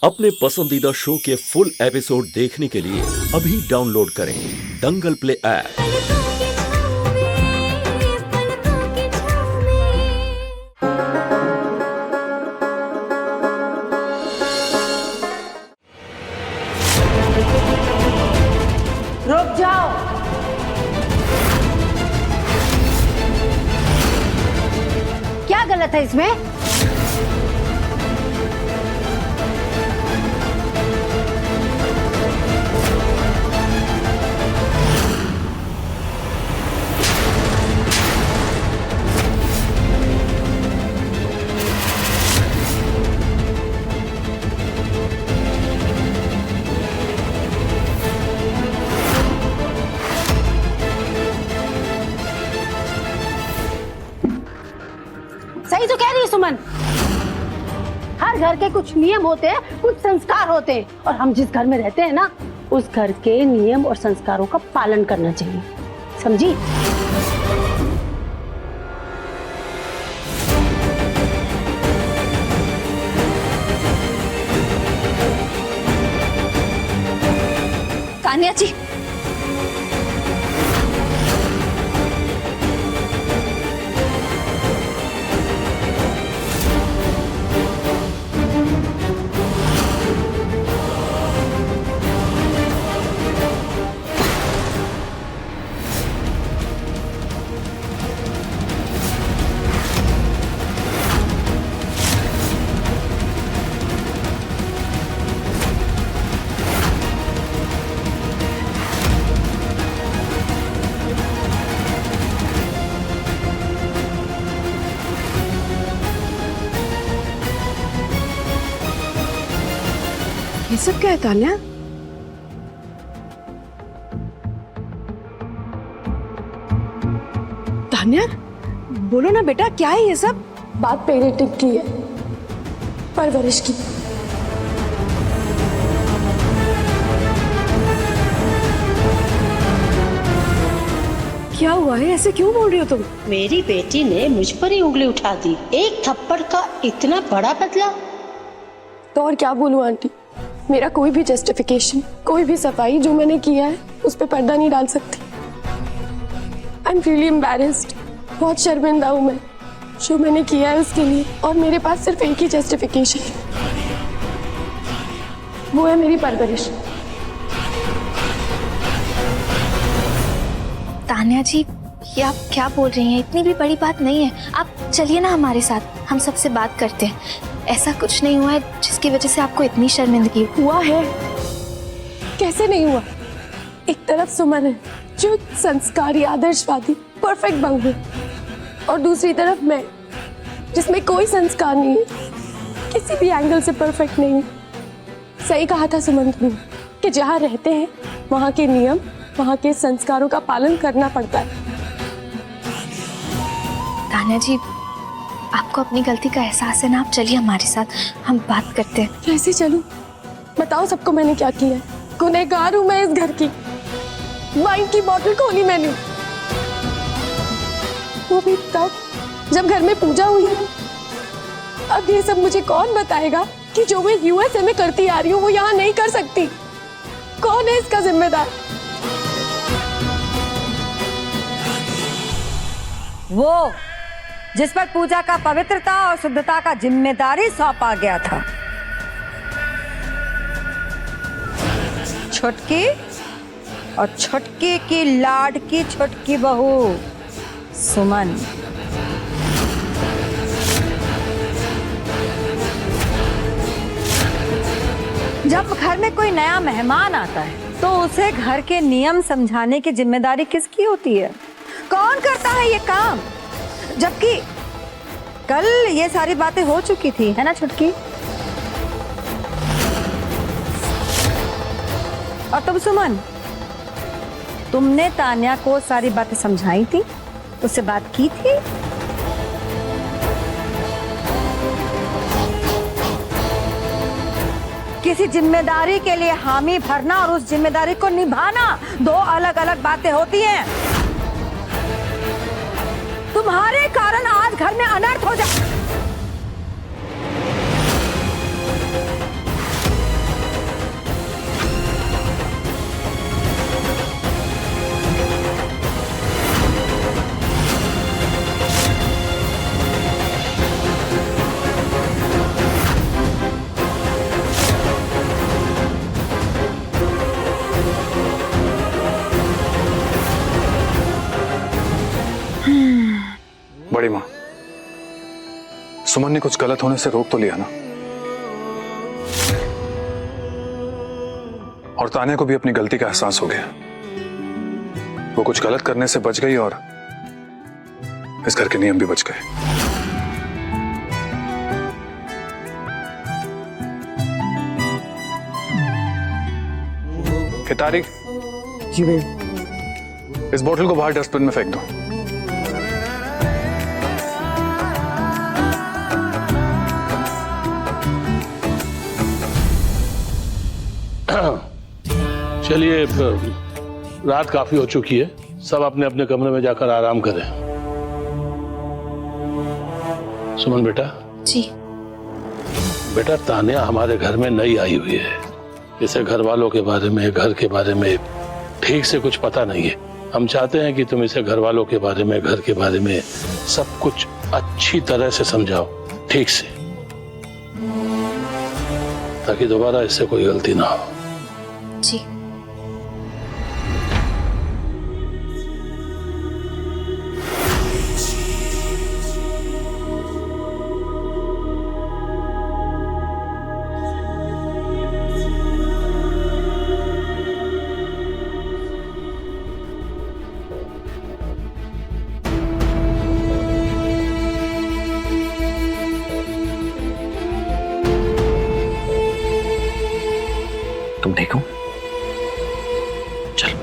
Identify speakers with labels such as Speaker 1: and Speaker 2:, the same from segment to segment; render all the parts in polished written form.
Speaker 1: अपने पसंदीदा शो के फुल एपिसोड देखने के लिए अभी डाउनलोड करें दंगल प्ले ऐप।
Speaker 2: रुक जाओ। क्या गलत है इसमें? सही तो कह रही है सुमन। हर घर के कुछ नियम होते हैं, कुछ संस्कार होते हैं, और हम जिस घर में रहते हैं ना, उस घर के नियम और संस्कारों का पालन करना चाहिए, समझी?
Speaker 3: तान्या जी,
Speaker 4: ये सब क्या है तान्या? तान्या, बोलो ना बेटा, क्या है ये सब?
Speaker 5: बात पेरेंटिंग की है, परवरिश की।
Speaker 4: क्या हुआ है? ऐसे क्यों बोल रही हो तुम?
Speaker 6: मेरी बेटी ने मुझ पर ही उंगली उठा दी। एक थप्पड़ का इतना बड़ा बदला।
Speaker 5: तो और क्या बोलूं आंटी, मेरा कोई भी जस्टिफिकेशन, कोई भी सफाई जो मैंने किया है उस पे पर्दा नहीं डाल सकती। I am really embarrassed. बहुत शर्मिंदा हूँ मैं जो मैंने किया है उसके लिए, और मेरे पास सिर्फ एक ही जस्टिफिकेशन है, वो है मेरी परवरिश।
Speaker 3: तान्या जी, ये आप क्या बोल रही हैं? इतनी भी बड़ी बात नहीं है। आप चलिए ना हमारे साथ, हम सबसे बात करते हैं। ऐसा कुछ नहीं हुआ है जिसकी वजह से आपको इतनी शर्मिंदगी।
Speaker 5: हुआ है, कैसे नहीं हुआ? एक तरफ सुमन है जो संस्कारी, आदर्शवादी, परफेक्ट बहू है, और दूसरी तरफ मैं जिसमें कोई संस्कार नहीं है, किसी भी एंगल से परफेक्ट नहीं है। सही कहा था सुमन तुमने कि जहाँ रहते हैं वहाँ के नियम, वहाँ के संस्कारों का पालन करना पड़ता है।
Speaker 3: तान्या जी, आपको अपनी गलती का एहसास है ना? आप चलिए हमारे साथ, हम बात करते हैं।
Speaker 5: कैसे चलूं? बताओ सबको मैंने क्या किया है। गुनहगार हूं मैं इस घर की। वाइन की बोतल खोली मैंने, वो भी तब जब घर में पूजा हुई। अब ये सब मुझे कौन बताएगा कि जो मैं यूएसए में करती आ रही हूँ वो यहाँ नहीं कर सकती? कौन है इसका जिम्मेदार?
Speaker 7: वो जिस पर पूजा का पवित्रता और शुद्धता का जिम्मेदारी सौंपा गया था। छुटकी और छुटकी की लाडकी छुटकी बहू सुमन। जब घर में कोई नया मेहमान आता है तो उसे घर के नियम समझाने की जिम्मेदारी किसकी होती है? कौन करता है ये काम? जबकि कल ये सारी बातें हो चुकी थी, है ना छुटकी? और तुम सुमन, तुमने तान्या को सारी बातें समझाई थी, उससे बात की थी? किसी जिम्मेदारी के लिए हामी भरना और उस जिम्मेदारी को निभाना दो अलग अलग बातें होती हैं। तुम्हारे कारण आज घर में अनर्थ हो जाए।
Speaker 8: बड़ी माँ, सुमन ने कुछ गलत होने से रोक तो लिया ना, और तान्या को भी अपनी गलती का एहसास हो गया। वो कुछ गलत करने से बच गई और इस घर के नियम भी बच गए। तारिक
Speaker 9: जी भैया,
Speaker 8: इस बोतल को बाहर डस्टबिन में फेंक दो।
Speaker 10: चलिए, रात काफी हो चुकी है, सब अपने अपने कमरे में जाकर आराम करें। सुमन बेटा।
Speaker 3: जी।
Speaker 10: बेटा, तान्या हमारे घर में नई आई हुई है, इसे घर वालों के बारे में, घर के बारे में ठीक से कुछ पता नहीं है। हम चाहते हैं कि तुम इसे घर वालों के बारे में, घर के बारे में सब कुछ अच्छी तरह से समझाओ, ठीक से, ताकि दोबारा इससे कोई गलती ना हो।
Speaker 3: जी।
Speaker 9: तुम ठीक हो? चलो।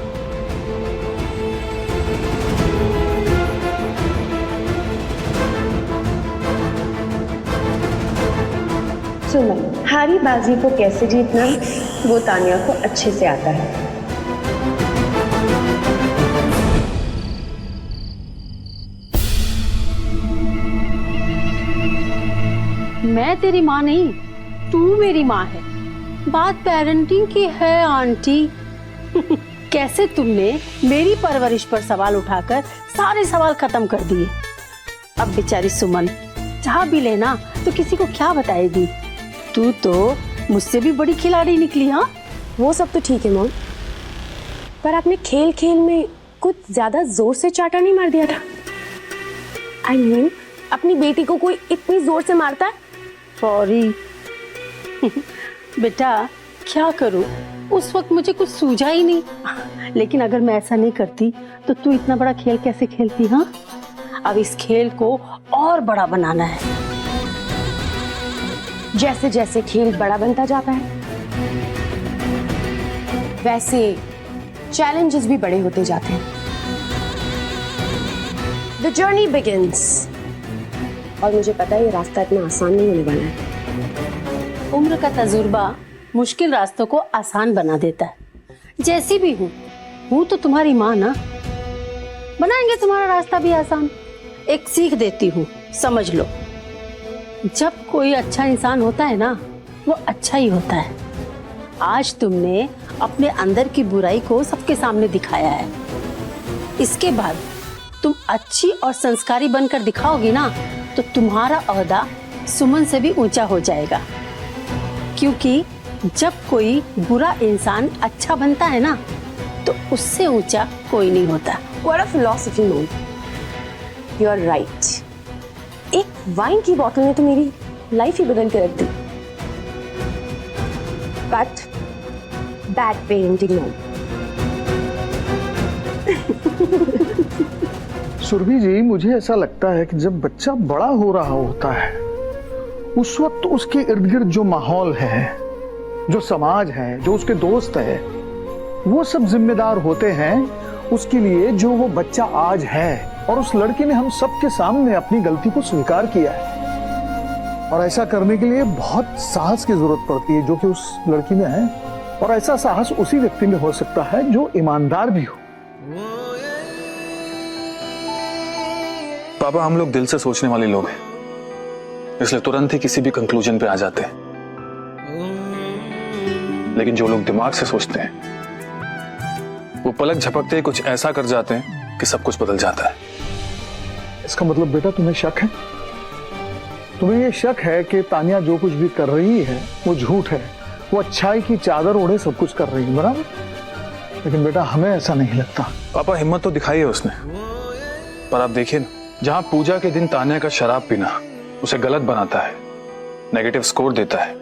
Speaker 11: सुमन, हारी बाजी को कैसे जीतना वो तान्या को अच्छे से आता है।
Speaker 2: मैं तेरी माँ नहीं, तू मेरी माँ है। बात पेरेंटिंग की है आंटी। कैसे तुमने मेरी परवरिश पर सवाल उठाकर सारे सवाल खत्म कर दिए। अब बेचारी सुमन चाह भी लेना तो किसी को क्या बताएगी। तू तो मुझसे भी बड़ी खिलाड़ी निकली। हाँ,
Speaker 5: वो सब तो ठीक है मॉम, पर आपने खेल खेल में कुछ ज्यादा जोर से चाटा नहीं मार दिया था? I mean, अपनी बेटी को कोई इतनी जोर से मारता है?
Speaker 2: सॉरी बेटा, क्या करूं, उस वक्त मुझे कुछ सूझा ही नहीं। लेकिन अगर मैं ऐसा नहीं करती तो तू इतना बड़ा खेल कैसे खेलती। हाँ, अब इस खेल को और बड़ा बनाना है।
Speaker 5: जैसे जैसे खेल बड़ा बनता जाता है वैसे चैलेंजेस भी बड़े होते जाते हैं। The journey begins। और मुझे पता है ये रास्ता इतना आसान नहीं होने वाला है।
Speaker 2: उम्र का तजुर्बा मुश्किल रास्तों को आसान बना देता है। जैसी भी हूँ तो तुम्हारी माँ ना, बनाएंगे तुम्हारा रास्ता भी आसान। एक सीख देती हूँ, समझ लो। जब कोई अच्छा इंसान होता है ना, वो अच्छा ही होता है। आज तुमने अपने अंदर की बुराई को सबके सामने दिखाया है। इसके बाद तुम अच्छी और संस्कारी बनकर दिखाओगी ना, तो तुम्हारा ओहदा सुमन से भी ऊंचा हो जाएगा। क्योंकि जब कोई बुरा इंसान अच्छा बनता है ना, तो उससे ऊंचा कोई नहीं होता।
Speaker 5: What a philosophy, mom. You are right. एक वाइन की बोतल ने तो मेरी लाइफ ही बदल के रख दी। But bad parenting, mom.
Speaker 12: Surabhi जी, मुझे ऐसा लगता है कि जब बच्चा बड़ा हो रहा होता है, उस वक्त उसके इर्द गिर्द जो माहौल है, जो समाज है, जो उसके दोस्त है, वो सब जिम्मेदार होते हैं उसके लिए जो वो बच्चा आज है। और उस लड़की ने हम सबके सामने अपनी गलती को स्वीकार किया है। और ऐसा करने के लिए बहुत साहस की जरूरत पड़ती है, जो कि उस लड़की में है। और ऐसा साहस उसी व्यक्ति में हो सकता है जो ईमानदार भी हो।
Speaker 8: पापा, हम लोग दिल से सोचने वाले लोग हैं, इसलिए तुरंत ही किसी भी कंक्लूजन पे आ जाते हैं। लेकिन जो लोग दिमाग से सोचते हैं, वो पलक झपकते ही कुछ ऐसा कर जाते हैं कि सब कुछ बदल जाता है।
Speaker 12: इसका मतलब बेटा, तुम्हें शक है? तुम्हें ये शक है कि तान्या जो कुछ भी कर रही है वो झूठ है, वो अच्छाई की चादर ओढ़े सब कुछ कर रही है, बराबर? लेकिन बेटा, हमें ऐसा नहीं लगता।
Speaker 8: पापा, हिम्मत तो दिखाई है उसने, पर आप देखिए ना, जहां पूजा के दिन तान्या का शराब पीना उसे गलत बनाता है, नेगेटिव स्कोर देता है,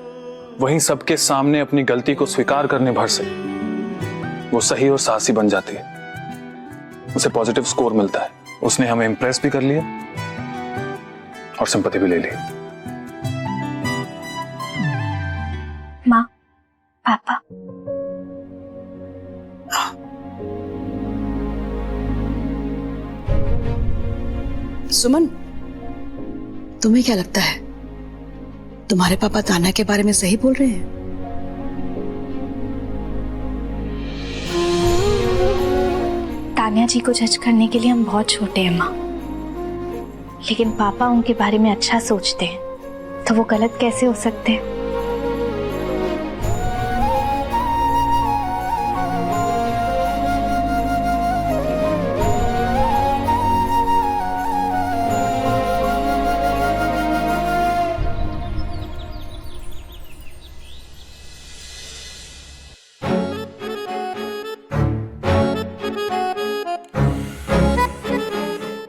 Speaker 8: वहीं सबके सामने अपनी गलती को स्वीकार करने भर से वो सही और साहसी बन जाती है, उसे पॉजिटिव स्कोर मिलता है। उसने हमें इंप्रेस भी कर लिया और सिंपैथी भी ले ली।
Speaker 3: माँ, पापा,
Speaker 4: सुमन, तुम्हें क्या लगता है तुम्हारे पापा तान्या के बारे में सही बोल रहे हैं?
Speaker 3: तान्या जी को जज करने के लिए हम बहुत छोटे हैं माँ, लेकिन पापा उनके बारे में अच्छा सोचते हैं, तो वो गलत कैसे हो सकते हैं?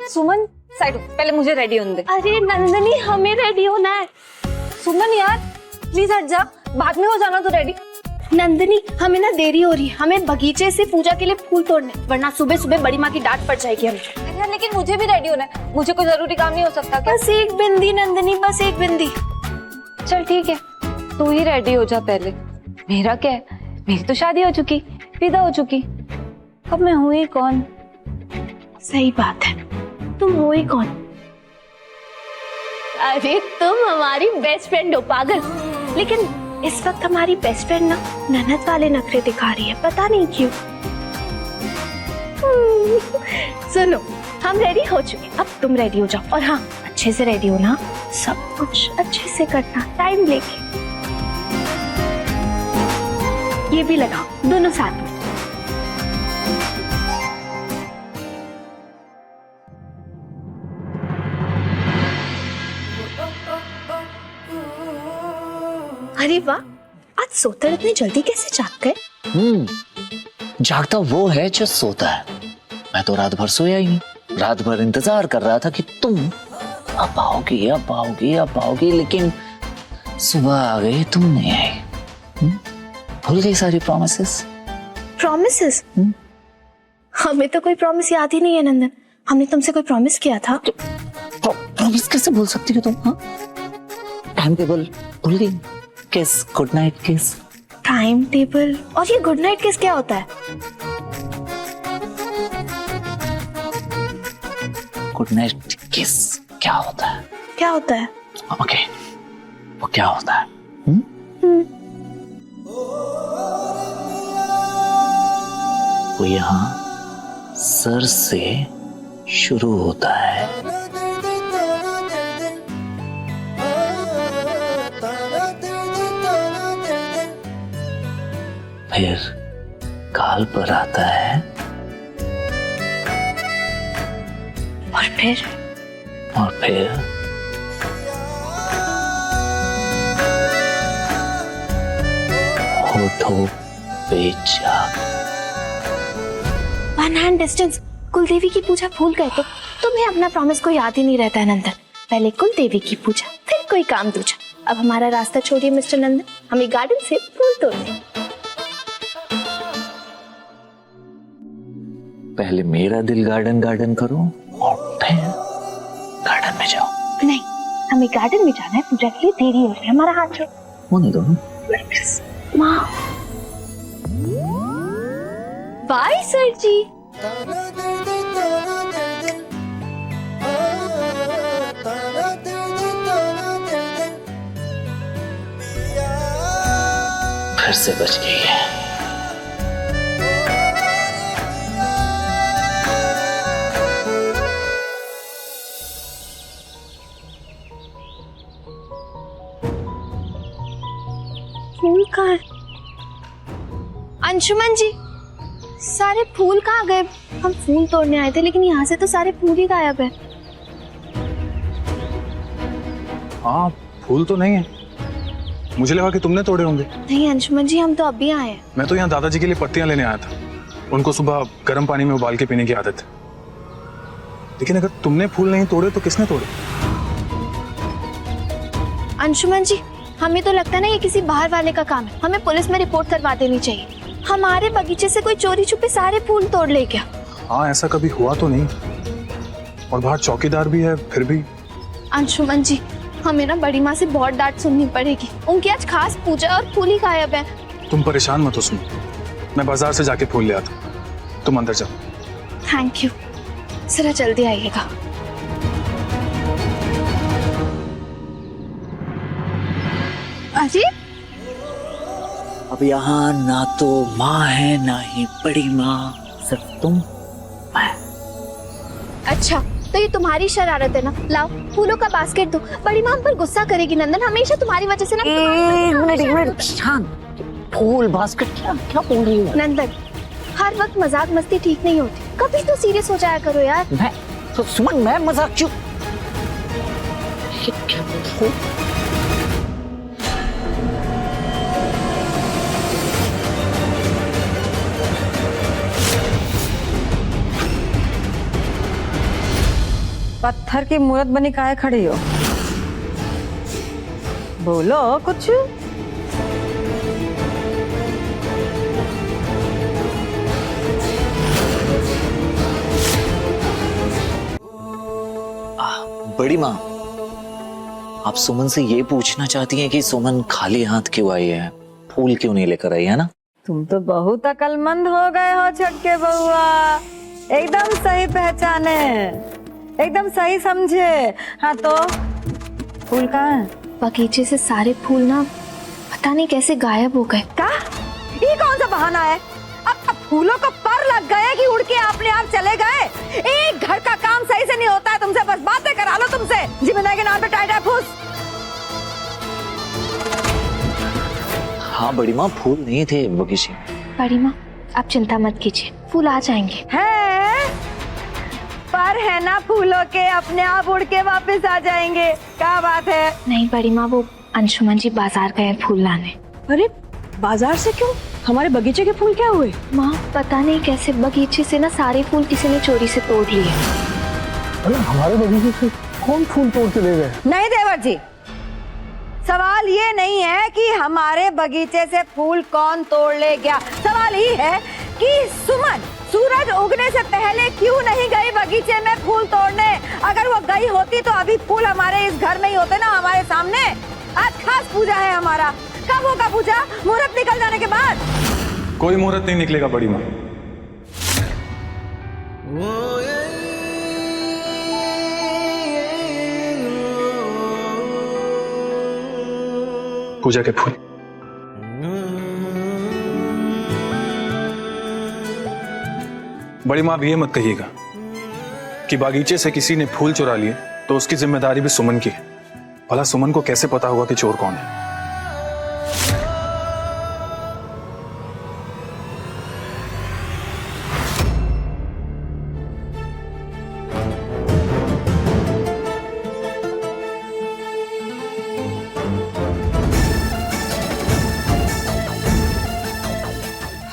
Speaker 7: सुमन साइड, पहले मुझे रेडी होने दे।
Speaker 5: अरे नंदनी, हमें रेडी होना है।
Speaker 7: सुमन यार प्लीज हट जा, बाद में हो जाना तो रेडी।
Speaker 3: नंदनी, हमें ना देरी हो रही है, हमें बगीचे से पूजा के लिए फूल तोड़ने, वरना सुबह सुबह बड़ी माँ की डांट पड़ जाएगी हमें।
Speaker 7: यार लेकिन मुझे भी रेडी होना है, मुझे कोई जरूरी काम नहीं हो सकता क्या?
Speaker 3: बस एक बिंदी नंदनी, बस एक बिंदी।
Speaker 7: चल ठीक है, तू ही रेडी हो जा पहले। मेरा क्या है, मेरी तो शादी हो चुकी, विदा हो चुकी, अब मैं हूँ ही कौन?
Speaker 3: सही बात है, तुम हो ही कौन? अरे तुम हमारी बेस्ट फ्रेंड हो पागल, लेकिन इस वक्त हमारी बेस्ट फ्रेंड ना ननद वाले नखरे दिखा रही है, पता नहीं क्यों। सुनो, हम रेडी हो चुके, अब तुम रेडी हो जाओ, और हाँ अच्छे से रेडी हो ना, सब कुछ अच्छे से करना, टाइम लेके। ये भी लगाओ, दोनों साथ में। अरे वाह, आज सोकर इतनी जल्दी कैसे जाग गए?
Speaker 9: जागता वो है जो सोता है। मैं तो रात भर सोया ही नहीं, रात भर इंतजार कर रहा था कि तुम अब आओगी अब आओगी अब आओगी, लेकिन सुबह आ गई, तुम नहीं आई। भूल गई सारी प्रॉमिसेस।
Speaker 3: प्रॉमिसेस? हमें तो कोई प्रॉमिस याद ही नहीं है नंदन, हमने तुमसे कोई प्रॉमिस किया था?
Speaker 9: प्रॉमिस कैसे भूल सकती हो तुम? हाँ, टाइम टेबल भूल गई? किस, गुड नाइट किस।
Speaker 3: टाइम टेबल और ये गुड नाइट किस क्या होता है?
Speaker 9: गुड नाइट किस क्या होता है?
Speaker 3: क्या होता है?
Speaker 9: ओके, वो क्या होता है? वो यहाँ सर से शुरू होता है, फिर गाल पर आता है,
Speaker 3: और फिर होठों पे जाकर। One hand distance. कुलदेवी की पूजा भूल गए तो तुम्हें अपना प्रॉमिस को याद ही नहीं रहता है नंदन। पहले कुलदेवी की पूजा, फिर कोई काम दूजा। अब हमारा रास्ता छोड़िए मिस्टर नंदन, हमें गार्डन से फूल तोड़ने।
Speaker 9: पहले मेरा दिल गार्डन गार्डन करो और फिर गार्डन में जाओ।
Speaker 3: नहीं, हमें गार्डन में जाना है, पूजा के लिए देरी हो रही है, हमारा हाथ छोड़।
Speaker 9: होने दो।
Speaker 3: माँ, बाय सर जी।
Speaker 9: फिर से बच गई है।
Speaker 3: फूल कहाँ है? अंशुमन जी, सारे फूल कहाँ गए? हम फूल तोड़ने आए थे, लेकिन यहाँ से तो सारे फूल ही गायब है।
Speaker 8: हाँ, फूल तो नहीं है, मुझे लगा कि तुमने तोड़े होंगे।
Speaker 3: नहीं अंशुमन जी, हम तो अभी आए हैं।
Speaker 8: मैं तो यहाँ दादाजी के लिए पत्तियां लेने आया था, उनको सुबह गर्म पानी में उबाल के पीने की आदत है। लेकिन अगर तुमने फूल नहीं तोड़े तो किसने तोड़े?
Speaker 3: अंशुमन जी, हमें तो लगता है ना ये किसी बाहर वाले का काम है। हमें पुलिस में रिपोर्ट करवा देनी चाहिए। हमारे बगीचे से कोई चोरी छुपे सारे फूल तोड़ ले गया।
Speaker 8: हाँ, ऐसा कभी हुआ तो नहीं, और बाहर चौकीदार भी है फिर भी।
Speaker 3: अंशुमन जी, हमें ना बड़ी माँ से बहुत डांट सुननी पड़ेगी। उनकी आज खास पूजा और फूल ही गायब है।
Speaker 8: तुम परेशान मत हो सुनो, मैं बाजार से जाके फूल ले आता हूँ, तुम अंदर जाओ।
Speaker 3: थैंक यू, जरा जल्दी आइएगा। अजी,
Speaker 9: अब यहाँ ना तो माँ है ना ही बड़ी माँ, सिर्फ तुम मैं।
Speaker 3: अच्छा, तो ये तुम्हारी शरारत है ना? लाओ फूलों का बास्केट दो। बड़ी माँ हम पर गुस्सा करेगी नंदन, हमेशा तुम्हारी वजह से ना।
Speaker 9: एक मिनट शांत। फूल बास्केट क्या बोल रही हो
Speaker 3: नंदन? हर वक्त मजाक मस्ती ठीक नहीं होती, कभी तो सीरियस हो जाया करो यार।
Speaker 9: मैं तो सुमन, मैं मजाक क्यों?
Speaker 7: पत्थर की मूरत बनी काहे खड़ी हो? बोलो कुछ।
Speaker 9: बड़ी माँ, आप सुमन से ये पूछना चाहती हैं कि सुमन खाली हाथ क्यों आई है, फूल क्यों नहीं लेकर आई है ना?
Speaker 7: तुम तो बहुत अकलमंद हो गए हो छटके बउआ, एकदम सही पहचाने, एकदम सही समझे। हाँ तो फूल कहाँ है?
Speaker 3: बगीचे से सारे फूल ना पता नहीं कैसे गायब हो गए।
Speaker 7: क्या? ये कौन सा बहाना है? अब फूलों को पर लग गए कि उड़ के अपने आप चले गए? एक घर का काम सही से नहीं होता है तुमसे, बस बातें करा लो तुमसे। जिम्मेदारी के नाम पे टाइट फूस।
Speaker 9: हाँ बड़ी माँ, फूल नहीं थे बगीचे में।
Speaker 3: बड़ी माँ आप चिंता मत कीजिए, फूल आ जाएंगे।
Speaker 7: है पर है ना फूलों के, अपने आप उड़ के वापस आ जाएंगे। क्या बात है?
Speaker 3: नहीं बड़ी माँ, वो अंशुमन जी बाजार गए फूल लाने।
Speaker 2: अरे बाजार से क्यों? हमारे बगीचे के फूल क्या हुए?
Speaker 3: माँ पता नहीं कैसे बगीचे से ना सारे फूल किसी ने चोरी से तोड़ लिए।
Speaker 12: अरे हमारे बगीचे से कौन फूल तोड़ के ले गए?
Speaker 7: नहीं देवर जी, सवाल ये नहीं है कि हमारे बगीचे से फूल कौन तोड़ ले गया, सवाल ये है कि सुमन सूरज उगने से पहले क्यों नहीं गई बगीचे में फूल तोड़ने? अगर वो गई होती तो अभी फूल हमारे इस घर में ही होते ना, हमारे सामने। आज खास पूजा है हमारा। कब होगा पूजा? मुहूर्त निकल जाने के बाद।
Speaker 8: कोई मुहूर्त नहीं निकलेगा बड़ी माँ। पूजा के फूल बड़ी माँ, अब ये मत कहिएगा कि बागीचे से किसी ने फूल चुरा लिए तो उसकी जिम्मेदारी भी सुमन की है। भला सुमन को कैसे पता होगा कि चोर कौन है?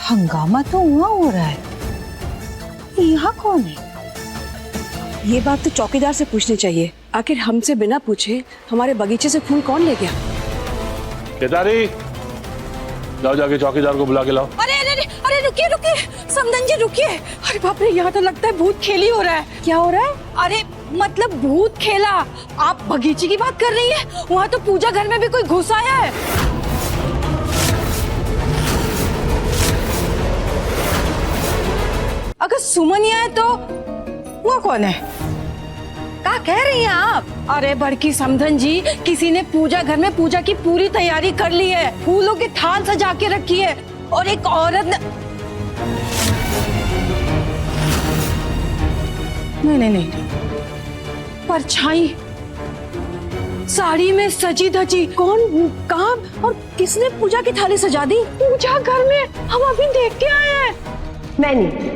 Speaker 4: हंगामा तो वहाँ हो रहा है, यहाँ कौन है?
Speaker 2: ये बात तो चौकीदार से पूछनी चाहिए। आखिर हमसे बिना पूछे हमारे बगीचे से फूल कौन ले गया?
Speaker 10: केदारी, जाओ जाके चौकीदार को बुला के लाओ।
Speaker 4: अरे अरे अरे अरे रुकिए रुकिए, समदन जी रुकिए। अरे बाप रे, यहाँ तो लगता है भूत खेली हो रहा है।
Speaker 2: क्या हो रहा है?
Speaker 4: अरे मतलब भूत खेला। आप बगीचे की बात कर रही है? वहाँ तो पूजा घर में भी कोई घुस आया है। अगर सुमन ही है तो वो कौन है? क्या कह रही हैं आप? अरे बड़की समधन जी, किसी ने पूजा घर में पूजा की पूरी तैयारी कर ली है, फूलों की थाल सजा के रखी है, और एक औरत ने... नहीं नहीं नहीं, परछाई साड़ी में सजी धजी। कौन, कहाँ और किसने पूजा की थाली सजा दी? पूजा घर में हम अभी देख के आए हैं।
Speaker 2: मैंने।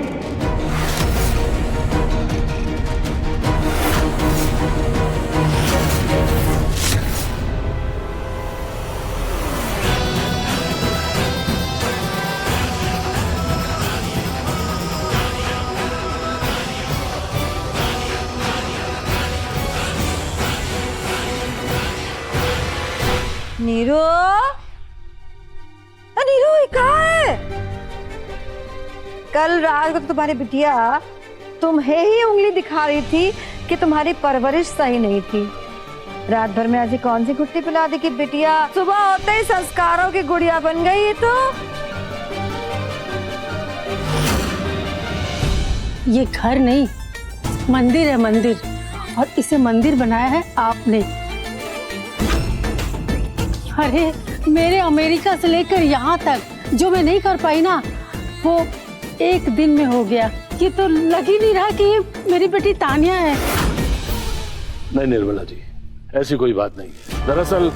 Speaker 7: कल रात को तो तुम्हारी बिटिया तुम्हें ही उंगली दिखा रही थी कि तुम्हारी परवरिश सही नहीं थी। रात भर में ऐसी कौन सी गुट्टी पिला दी कि बिटिया सुबह होते ही संस्कारों की गुड़िया बन गई। तो
Speaker 2: ये घर नहीं, मंदिर है, मंदिर। और इसे मंदिर बनाया है आपने। अरे मेरे अमेरिका से लेकर यहाँ तक जो मैं नहीं कर पाई ना, वो एक दिन में हो गया। ये तो लग ही नहीं रहा कि ये मेरी बेटी तानिया है।
Speaker 10: नहीं निर्मला जी, ऐसी कोई बात नहीं है। दरअसल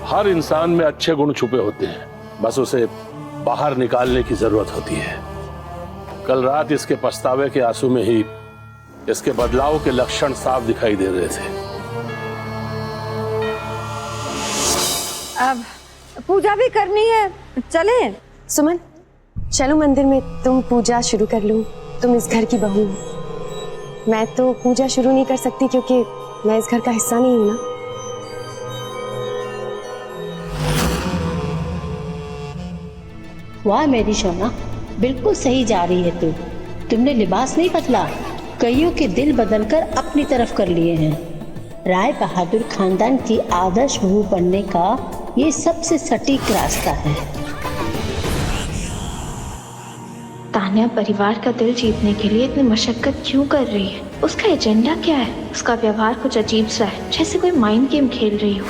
Speaker 10: हर इंसान में अच्छे गुण छुपे होते हैं, बस उसे बाहर निकालने की जरूरत होती है। कल रात इसके पछतावे के आंसू में ही इसके बदलाव के लक्षण साफ दिखाई दे रहे थे।
Speaker 7: अब पूजा भी करनी है, चलें?
Speaker 5: सुमन, चलो मंदिर में, तुम पूजा शुरू कर लो। तुम इस घर की बहू हो। मैं तो पूजा शुरू नहीं कर सकती क्योंकि मैं इस घर का हिस्सा नहीं हूं ना।
Speaker 6: वाह मेरी शोना, बिल्कुल सही जा रही है तू। तुमने लिबास नहीं बदला, कईयों के दिल बदलकर अपनी तरफ कर लिए हैं। राय बहादुर खानदान की आदर्श बहू बनने का ये सबसे सटीक रास्ता है।
Speaker 3: तान्या परिवार का दिल जीतने के लिए इतनी मशक्कत क्यों कर रही है? उसका एजेंडा क्या है? उसका व्यवहार कुछ अजीब सा है, जैसे कोई माइंड गेम खेल रही हो।